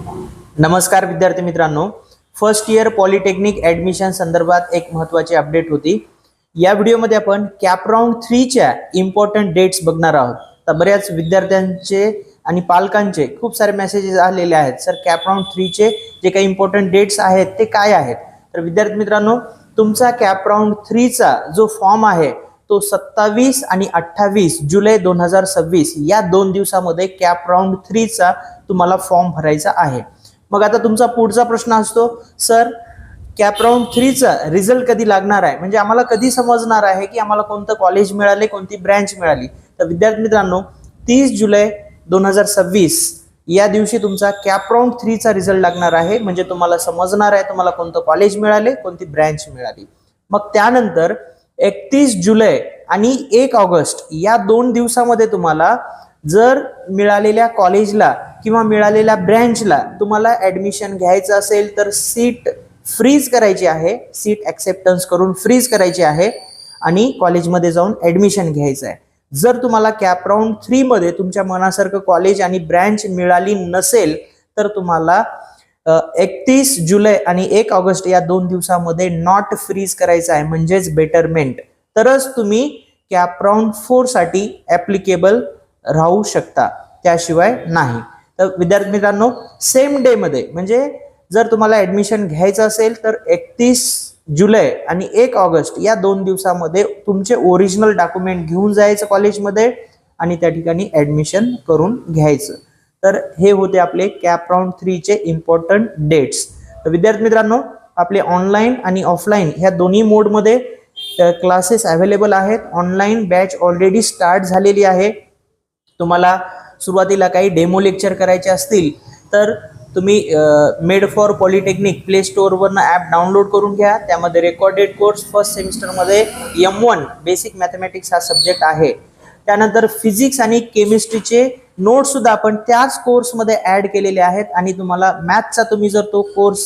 नमस्कार विद्यार्थी मित्रांनो, फर्स्ट इयर पॉलिटेक्निक ऍडमिशन संदर्भात एक महत्त्वाची अपडेट होती। या व्हिडिओमध्ये आपण कॅप राऊंड 3 च्या इम्पॉर्टंट डेट्स बघणार आहोत। तर बऱ्याच विद्यार्थ्यांचे आणि पालकांचे खूप सारे मेसेजेस आलेले आहेत, सर कॅप राऊंड 3 चे जे काही इम्पॉर्टंट डेट्स आहेत ते काय आहेत। तर विद्यार्थी मित्रांनो, तुमचा कॅप राऊंड 3 चा जो फॉर्म आहे तो 27 आणि 28 जुलै 2026 या 2 दिवसामध्ये कॅप राऊंड 3 चा तुम्हाला फॉर्म भरायचा आहे। मग आता तुमचा पुढचा प्रश्न असतो, सर कॅप राऊंड 3 चा रिझल्ट कधी लागणार आहे, म्हणजे आम्हाला कधी समजणार आहे की आम्हाला कोणतं कॉलेज मिळाले, कोणती ब्रँच मिळाली। तर विद्यार्थी मित्रांनो, 30 जुलै 2026 या दिवशी तुमचा कॅप राऊंड 3 चा रिझल्ट लागणार आहे, म्हणजे तुम्हाला समजणार आहे तुम्हाला कोणतं कॉलेज मिळाले, कोणती ब्रँच मिळाली। मग त्यानंतर 31 जुलै आणि 1 ऑगस्ट या 2 दिवसामध्ये तुम्हाला जर मिळालेल्या कॉलेजला किंवा मिळालेल्या ब्रँचला तुम्हाला ऍडमिशन घ्यायचं असेल तर सीट फ्रीज करायची आहे, सीट ऍक्सेप्टन्स करून फ्रीज करायची आहे आणि कॉलेजमध्ये जाऊन ऍडमिशन घ्यायचं आहे। जर तुम्हाला कॅप राऊंड 3 मध्ये तुमच्या मनासारखं कॉलेज आणि ब्रँच मिळाली नसेल तर तुम्हाला 31 जुलै आणि 1 ऑगस्ट या 2 दिवसामध्ये नॉट फ्रीज करायचं आहे, म्हणजेच बेटरमेंट, तरच तुम्ही कॅप राऊंड 4 साठी ऍप्लिकेबल राहू शकता, त्याशिवाय नाही। तर विद्यार्थी मित्रांनो, सेम डे मध्ये म्हणजे जर तुम्हाला ऍडमिशन घ्यायचं असेल तर 31 जुलै आणि 1 ऑगस्ट या 2 दिवसामध्ये तुमचे ओरिजिनल डॉक्युमेंट घेऊन जायचं कॉलेजमध्ये आणि त्या ठिकाणी ऍडमिशन करून घ्यायचं। तर हे होते आपले कॅप राऊंड 3 चे इम्पॉर्टंट डेट्स। तर विद्यार्थी मित्रांनो, आपले ऑनलाईन आणि ऑफलाईन ह्या दोन्ही मोडमध्ये क्लासेस अवेलेबल आहेत। ऑनलाईन बॅच ऑलरेडी स्टार्ट झालेली आहे। तुम्हाला सुरुवातीला काही डेमो लेक्चर करायचे असतील तर तुम्ही made for polytechnic play store वरनं ॲप डाउनलोड करून घ्या। त्यामध्ये रेकॉर्डेड कोर्स फर्स्ट सेमिस्टरमध्ये M1 बेसिक मॅथमॅटिक्स हा सब्जेक्ट आहे। त्यानंतर फिजिक्स आणि केमिस्ट्रीचे नोट्स सुद्धा आपण त्याच कोर्समध्ये ऍड केलेले आहेत आणि तुम्हाला मॅथचा तुम्ही जर तो कोर्स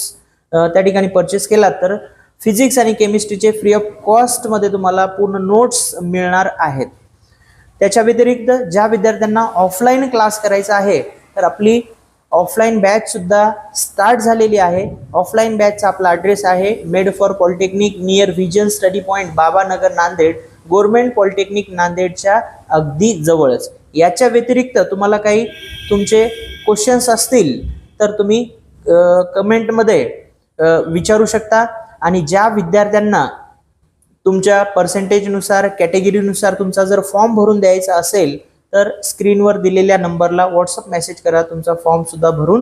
त्या ठिकाणी परचेस केला तर फिजिक्स आणि केमिस्ट्रीचे फ्री ऑफ कॉस्ट मध्ये तुम्हाला पूर्ण नोट्स मिळणार आहेत। त्याच्या व्यतिरिक्त ज्या विद्यार्थ्यांना ऑफलाईन क्लास करायचा आहे तर आपली ऑफलाईन बॅच सुद्धा स्टार्ट झालेली आहे। ऑफलाईन बॅचचा आपला ॲड्रेस आहे made for polytechnic near vision study point Babanagar Nanded, government polytechnic नांदेडच्या अगदी जवळच। याच्या व्यतिरिक्त तुम्हाला काही तुमचे क्वेश्चन्स असतील तर तुम्ही कमेंटमध्ये विचारू शकता आणि ज्या विद्यार्थ्यांना तुमच्या पर्सेंटेजनुसार कॅटेगरीनुसार तुमचा जर फॉर्म भरून द्यायचा असेल तर स्क्रीनवर दिलेल्या नंबरला व्हॉट्सअप मेसेज करा, तुमचा फॉर्म सुद्धा भरून